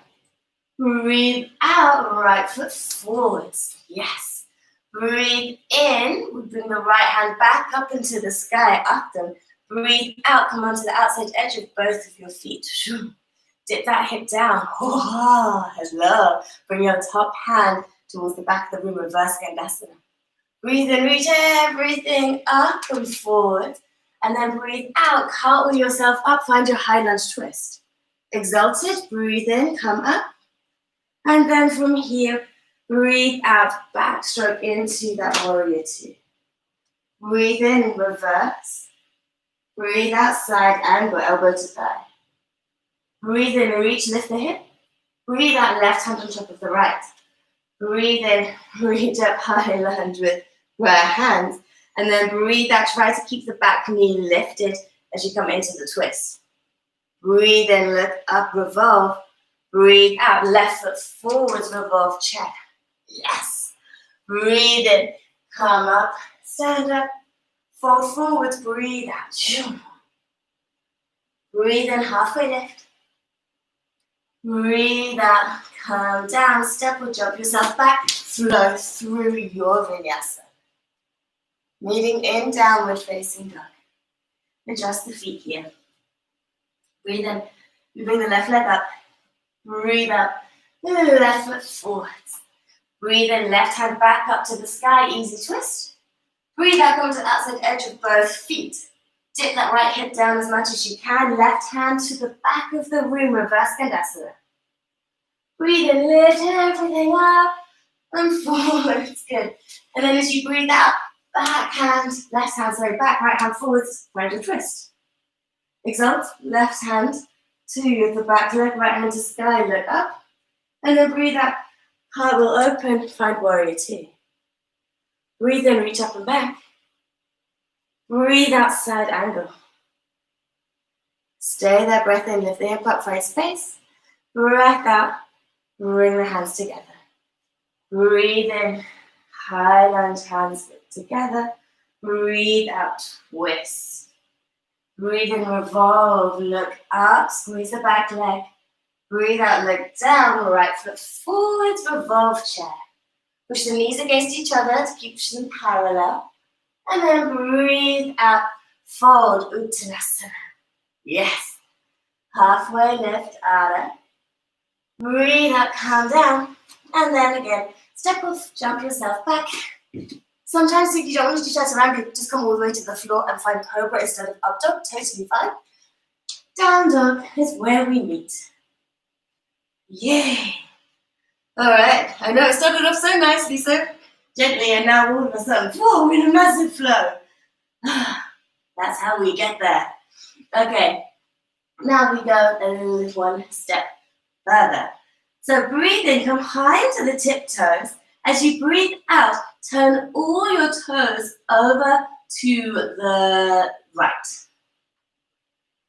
Breathe out, right foot forwards. Yes. Breathe in. We bring the right hand back up into the sky. Up them. Breathe out. Come onto the outside edge of both of your feet. Dip that hip down. Oh, hello. Bring your top hand towards the back of the room. Reverse Skandasana. Breathe in. Reach everything up and forward. And then breathe out. Cartwheel yourself up. Find your high lunge twist. Exalted. Breathe in. Come up. And then from here, breathe out, backstroke into that warrior two. Breathe in, reverse. Breathe out, side angle, elbow to thigh. Breathe in, reach, lift the hip. Breathe out, left hand on top of the right. Breathe in, reach up, high lunge with right hands. And then breathe out, try to keep the back knee lifted as you come into the twist. Breathe in, look up, revolve. Breathe out, left foot forwards, revolve chair. Yes. Breathe in, come up, stand up, fall forwards, breathe out. Breathe in, halfway lift. Breathe out, come down, step or jump yourself back, flow through your vinyasa. Meeting in, downward facing dog. Adjust the feet here. Breathe in, you bring the left leg up. Breathe up, left foot forwards. Breathe in, left hand back up to the sky, easy twist. Breathe out, come to the outside edge of both feet. Dip that right hip down as much as you can. Left hand to the back of the room, reverse Skandasana. Breathe in, lift everything up and forwards, good. And then as you breathe out, back hand, left hand, sorry, back, right hand forwards, rounded twist. Exalt, left hand to the back leg, right hand to sky, look up. And then breathe out, heart will open, find warrior two. Breathe in, reach up and back. Breathe out, side angle. Stay there, breath in, lift the hip up, find space. Breath out, bring the hands together. Breathe in, high lunge, hands together. Breathe out, twist. Breathe in, revolve, look up, squeeze the back leg. Breathe out, look down, right foot forwards, revolve chair. Push the knees against each other to keep them parallel. And then breathe out, fold, Uttanasana. Yes. Halfway lift, Adha. Breathe out, calm down. And then again, step off, jump yourself back. Sometimes if you don't want to do chaturanga, just come all the way to the floor and find cobra instead of up dog, totally fine. Down dog is where we meet. Yay! Alright, I know it started off so nicely, so gently, and now all of a sudden, whoa, we're in a massive flow. That's how we get there. Okay, now we go a little one step further. So breathe in, come high into the tiptoes. As you breathe out, turn all your toes over to the right.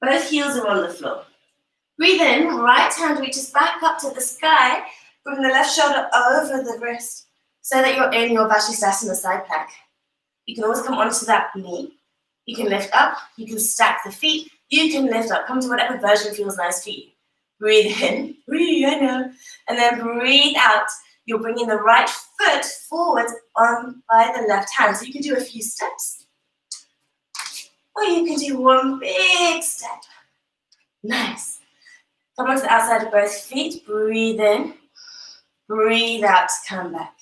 Both heels are on the floor. Breathe in, right hand reaches back up to the sky. Bring the left shoulder over the wrist so that you're in your Vashisthasana side plank. You can always come onto that knee. You can lift up, you can stack the feet, you can lift up. Come to whatever version feels nice for you. Breathe in, breathe, I know. And then breathe out. You're bringing the right foot forward on by the left hand. So you can do a few steps. Or you can do one big step. Nice. Come onto the outside of both feet. Breathe in. Breathe out. Come back.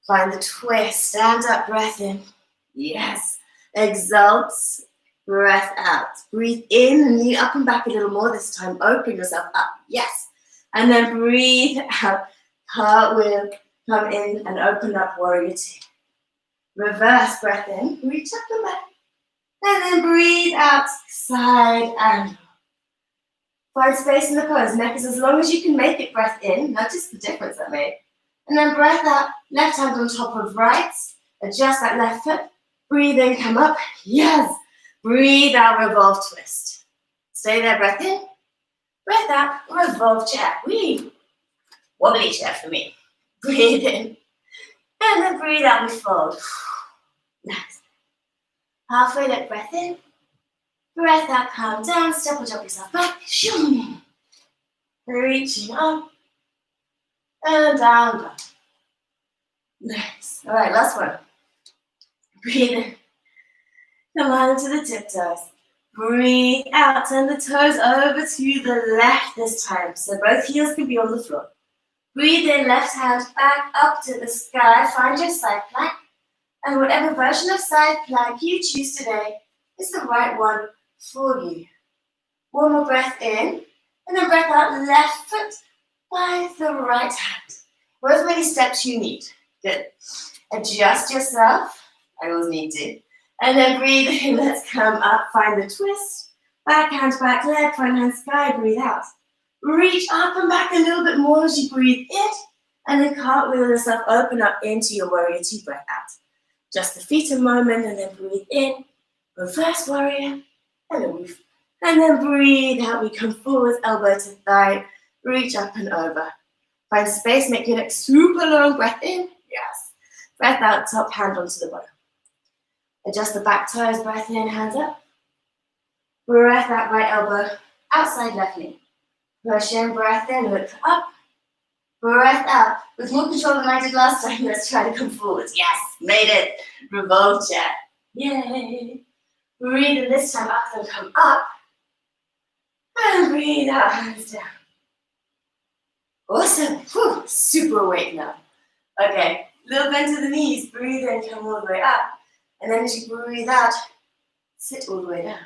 Find the twist. Stand up. Breath in. Yes. Exalt. Breath out. Breathe in and knee up and back a little more this time. Open yourself up. Yes. And then breathe out. Cartwheel. Come in and open up. Warrior two. Reverse breath in. Reach up and back. And then breathe out. Side and find space in the pose. Neck is as long as you can make it. Breath in. Notice the difference that made. And then breath out. Left hand on top of right. Adjust that left foot. Breathe in. Come up. Yes. Breathe out. Revolve twist. Stay there. Breath in. Breath out. Revolve chair. Wobbly chair for me. Breathe in. And then breathe out. We fold. Nice. Halfway lift. Breath in. Breath out, calm down, step or drop yourself back. Reaching up and down. Nice. All right, last one. Breathe in. Come on into the tiptoes. Breathe out, turn the toes over to the left this time. So both heels can be on the floor. Breathe in, left hand back up to the sky. Find your side plank. And whatever version of side plank you choose today is the right one for you. One more breath in, and then breath out, left foot by the right hand. However many steps you need. Good. Adjust yourself. I always need to. And then breathe in, let's come up, find the twist. Back hand, back leg, front hand, sky, breathe out. Reach up and back a little bit more as you breathe in, and then cartwheel yourself, open up into your warrior two, breath out. Just the feet a moment, and then breathe in, reverse warrior, and then breathe out. We come forward, elbow to thigh, reach up and over. Find space, make your neck super long. Breath in, yes. Breath out, top hand onto the bottom. Adjust the back toes, breath in, hands up. Breath out, right elbow, outside left knee. Push in, breath in, look up. Breath out. With more control than I did last time, let's try to come forward. Yes, made it. Revolve chair. Yay. Breathe in this time, up and come up. And breathe out, hands down. Awesome. Whew, super awake now. Okay, little bend to the knees. Breathe in, come all the way up. And then as you breathe out, sit all the way down.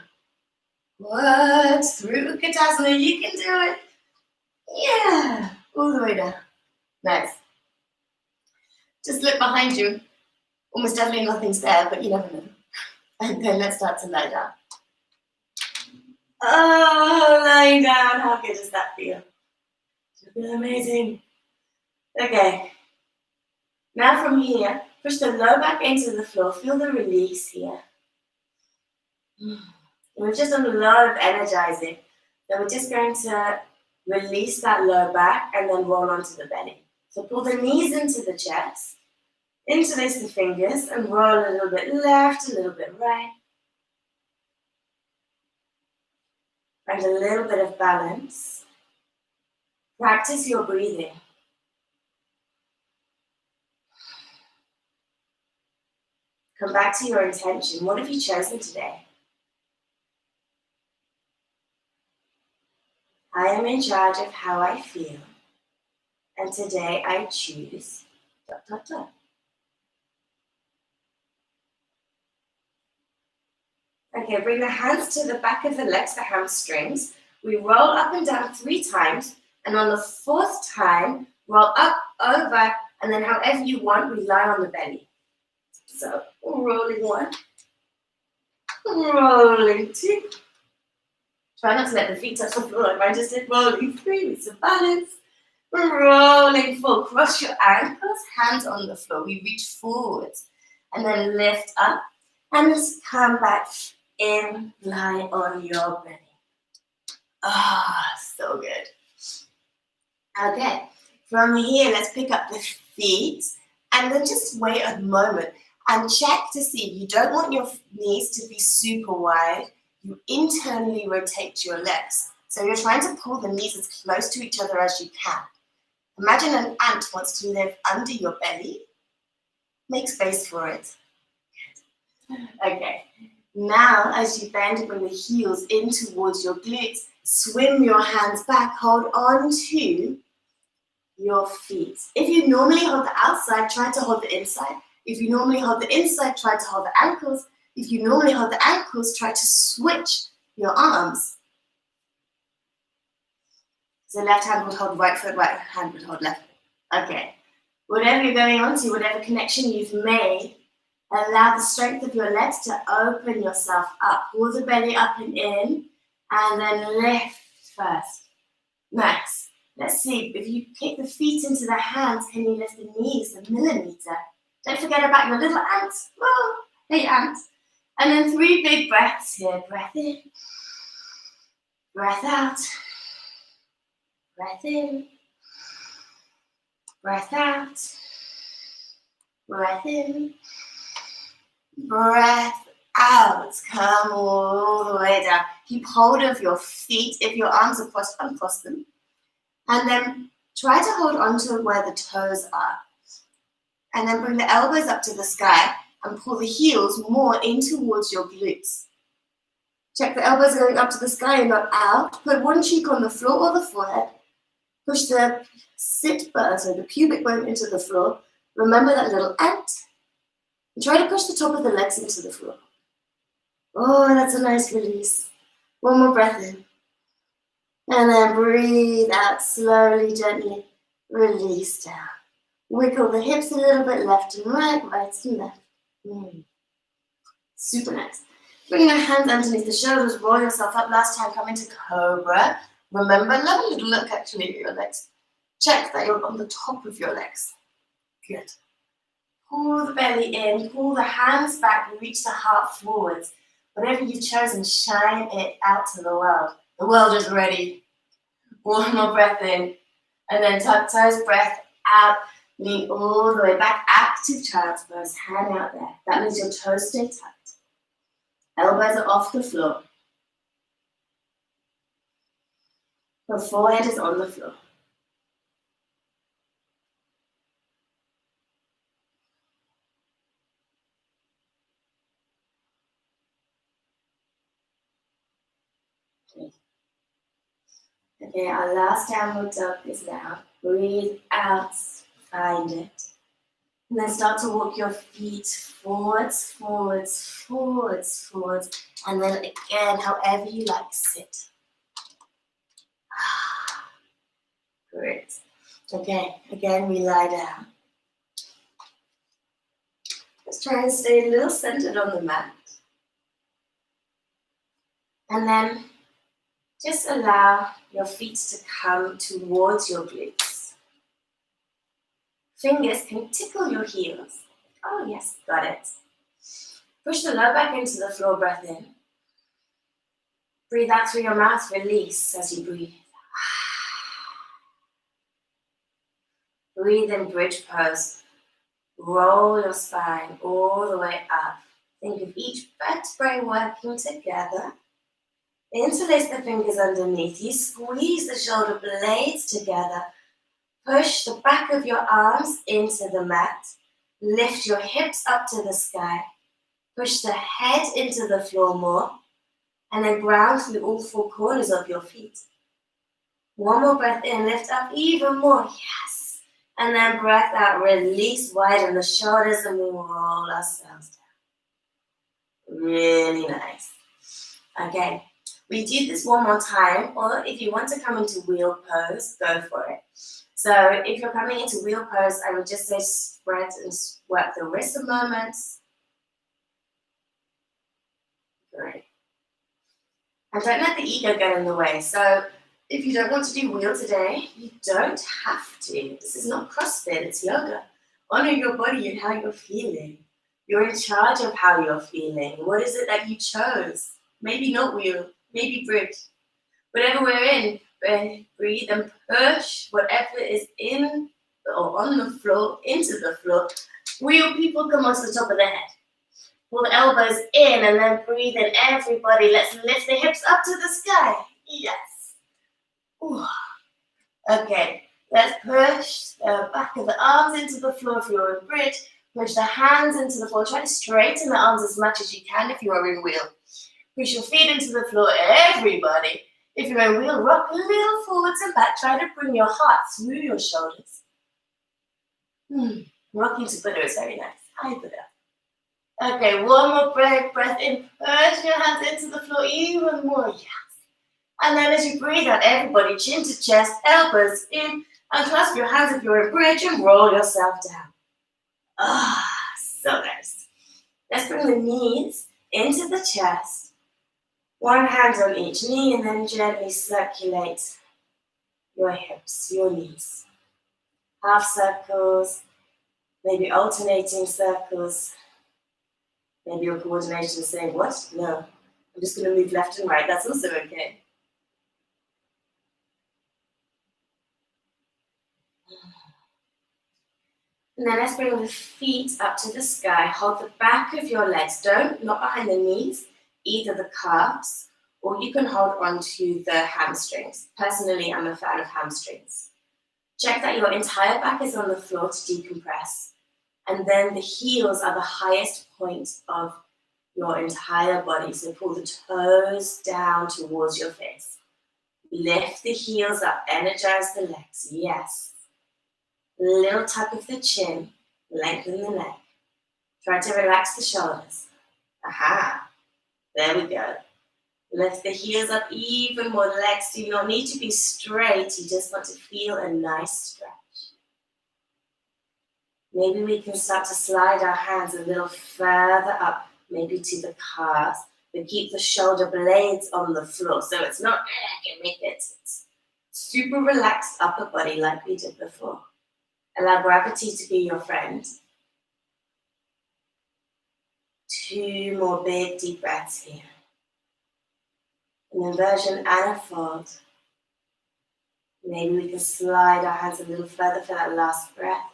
Work through Utkatasana. You can do it. Yeah, all the way down. Nice. Just look behind you. Almost definitely nothing's there, but you never know. And then let's start to lie down. Oh, lying down. How good does that feel? It feels amazing. Okay. Now from here, push the low back into the floor. Feel the release here. We've just done a lot of energizing. So we're just going to release that low back and then roll onto the belly. So pull the knees into the chest. Interlace the fingers and roll a little bit left, a little bit right. Find a little bit of balance. Practice your breathing. Come back to your intention. What have you chosen today? I am in charge of how I feel. And today I choose ... Okay, bring the hands to the back of the legs, the hamstrings. We roll up and down 3 times. And on the 4th time, roll up, over, and then however you want, we lie on the belly. So, rolling 1, rolling 2. Try not to let the feet touch the floor like I just did. Rolling 3 with some balance. Rolling 4. Cross your ankles, hands on the floor. We reach forwards and then lift up and just come back in, lie on your belly. So good. Okay, from here, let's pick up the feet and then just wait a moment and check to see. You don't want your knees to be super wide. You internally rotate your legs. So you're trying to pull the knees as close to each other as you can. Imagine an ant wants to live under your belly. Make space for it. Okay. Now, as you bend, bring the heels in towards your glutes. Swim your hands back. Hold on to your feet. If you normally hold the outside, try to hold the inside. If you normally hold the inside, try to hold the ankles. If you normally hold the ankles, try to switch your arms. So left hand would hold right foot, right hand would hold left foot. Okay. Whatever you're going on to, whatever connection you've made, allow the strength of your legs to open yourself up. Pull the belly up and in, and then lift first. Nice. Let's see, if you kick the feet into the hands, can you lift the knees a millimeter? Don't forget about your little ants. Oh, hey, ants. And then 3 big breaths here. Breath in, breath out, breath in, breath out, breath in, breath out. Come all the way down. Keep hold of your feet. If your arms are crossed, uncross them. And then try to hold on to where the toes are. And then bring the elbows up to the sky and pull the heels more in towards your glutes. Check the elbows going up to the sky and not out. Put one cheek on the floor or the forehead. Push the sit bone, so the pubic bone into the floor. Remember that little ant. And try to push the top of the legs into the floor. Oh, that's a nice release. One more breath in. And then breathe out slowly, gently. Release down. Wiggle the hips a little bit, left and right, right and left. Super nice. Bring your hands underneath the shoulders, roll yourself up. Last time, come into Cobra. Remember, have a little look actually at your legs. Check that you're on the top of your legs. Good. Pull the belly in, pull the hands back, reach the heart forwards. Whatever you've chosen, shine it out to the world. The world is ready. One more breath in. And then tuck toes, breath out. Lean all the way back. Active child's pose. Hang out there. That means your toes stay tucked. Elbows are off the floor. Your forehead is on the floor. Okay, our last downward dog is now. Breathe out, find it. And then start to walk your feet forwards, forwards, forwards, forwards. And then again, however you like, sit. Great. Okay, again, we lie down. Let's try and stay a little centered on the mat. And then just allow your feet to come towards your glutes. Fingers can tickle your heels. Oh yes, got it. Push the low back into the floor, breath in. Breathe out through your mouth, release as you breathe. Breathe in bridge pose. Roll your spine all the way up. Think of each vertebrae working together. Interlace the fingers underneath you. Squeeze the shoulder blades together. Push the back of your arms into the mat. Lift your hips up to the sky. Push the head into the floor more. And then ground through all 4 corners of your feet. One more breath in. Lift up even more. Yes. And then breath out. Release, widen the shoulders, and we roll ourselves down. Really nice. Okay. We do this one more time, or if you want to come into wheel pose, go for it. So if you're coming into wheel pose, I would just say spread and work the wrists a moment. Great. And don't let the ego get in the way. So if you don't want to do wheel today, you don't have to. This is not CrossFit, it's yoga. Honor your body and how you're feeling. You're in charge of how you're feeling. What is it that you chose? Maybe not wheel. Maybe bridge. Whatever we're in, breathe and push whatever is in or on the floor into the floor. Wheel people, come onto the top of the head. Pull the elbows in and then breathe in, everybody. Let's lift the hips up to the sky. Yes. Ooh. Okay, let's push the back of the arms into the floor if you're in bridge. Push the hands into the floor. Try to straighten the arms as much as you can if you are in wheel. Push your feet into the floor, everybody. If you're in wheel, rock a little forwards and back. Try to bring your heart through your shoulders. Rocking to Buddha is very nice. Hi, Buddha. Okay, one more breath in. Push your hands into the floor even more. Yes. And then as you breathe out, everybody, chin to chest, elbows in, and clasp your hands if you're in bridge and roll yourself down. So nice. Let's bring the knees into the chest. One hand on each knee, and then gently circulate your hips, your knees. Half circles, maybe alternating circles. Maybe your coordination is saying, what? No, I'm just going to move left and right. That's also okay. And then let's bring the feet up to the sky. Hold the back of your legs. Not behind the knees, either the calves, or you can hold onto the hamstrings. Personally, I'm a fan of hamstrings. Check that your entire back is on the floor to decompress. And then the heels are the highest point of your entire body. So pull the toes down towards your face. Lift the heels up, energize the legs. Yes. Little tuck of the chin, lengthen the neck. Try to relax the shoulders. Aha, there we go. Lift the heels up even more. The legs do not need to be straight. You just want to feel a nice stretch. Maybe we can start to slide our hands a little further up, maybe to the calves, but keep the shoulder blades on the floor. So it's not, I can make it. It's super relaxed upper body like we did before. Allow gravity to be your friend. 2 more big deep breaths here. An inversion and a fold. Maybe we can slide our hands a little further for that last breath.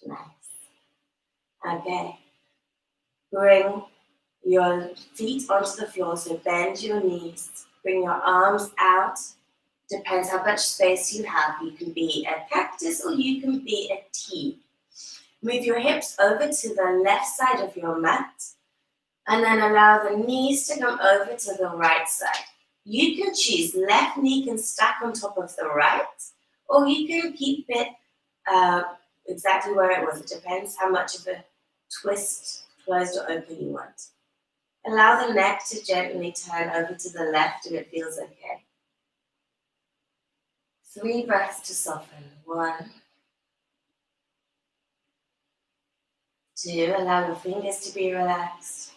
Nice. Okay. Bring your feet onto the floor, so bend your knees. Bring your arms out. Depends how much space you have. You can be a cactus or you can be a T. Move your hips over to the left side of your mat. And then allow the knees to come over to the right side. You can choose left knee can stack on top of the right, or you can keep it exactly where it was. It depends how much of a twist, closed or open you want. Allow the neck to gently turn over to the left if it feels okay. 3 breaths to soften. 1, 2, allow your fingers to be relaxed.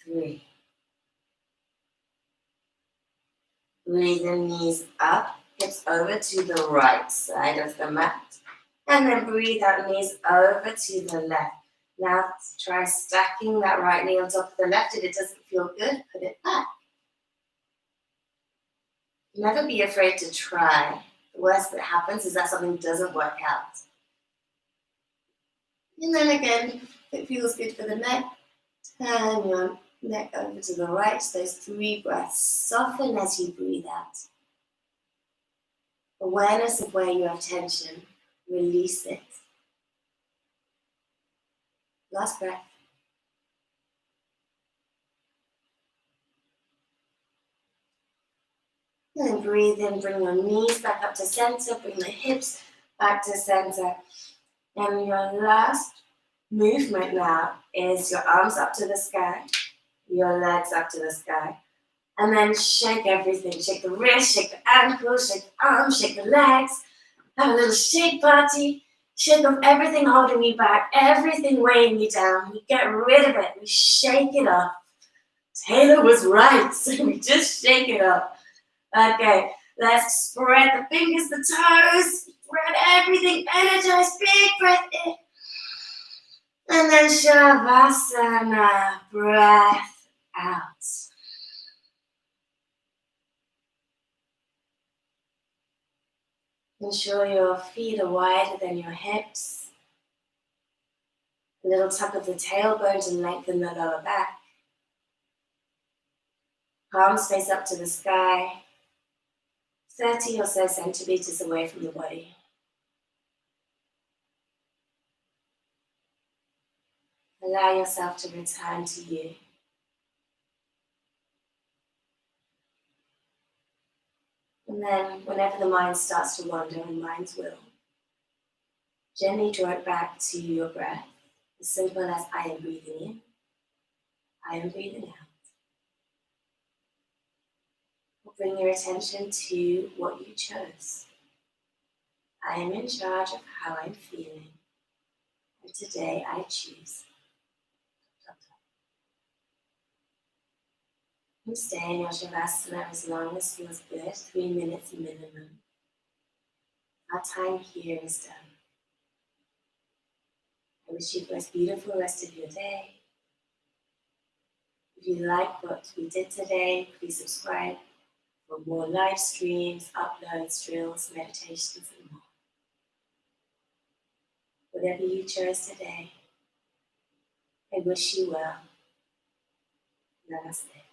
3. Breathe the knees up, hips over to the right side of the mat. And then breathe out, knees over to the left. Now try stacking that right knee on top of the left. If it doesn't feel good, put it back. Never be afraid to try. The worst that happens is that something doesn't work out. And then again, if it feels good for the neck, turn your neck over to the right. Those 3 breaths. Soften as you breathe out. Awareness of where you have tension. Release it. Last breath. And then breathe in, bring your knees back up to center, bring the hips back to center. And your last movement now is your arms up to the sky, your legs up to the sky. And then shake everything. Shake the wrist, shake the ankles, shake the arms, shake the legs. Have a little shake party. Shake off everything holding you back, everything weighing you down. We get rid of it. We shake it off. Taylor was right. So we just shake it off. Okay, let's spread the fingers, the toes. Spread everything. Energize. Big breath in. And then Shavasana. Breath out. Ensure your feet are wider than your hips. A little tuck of the tailbone to lengthen the lower back. Palms face up to the sky, 30 or so centimeters away from the body. Allow yourself to return to you. And then, whenever the mind starts to wander, and minds will, gently draw it back to your breath, as simple as I am breathing in, I am breathing out. Bring your attention to what you chose. I am in charge of how I'm feeling, and today I choose. And stay in your Shavasana as long as feels good, 3 minutes minimum. Our time here is done. I wish you the most beautiful rest of your day. If you like what we did today, please subscribe for more live streams, uploads, drills, meditations, and more. Whatever you chose today, I wish you well. Namaste.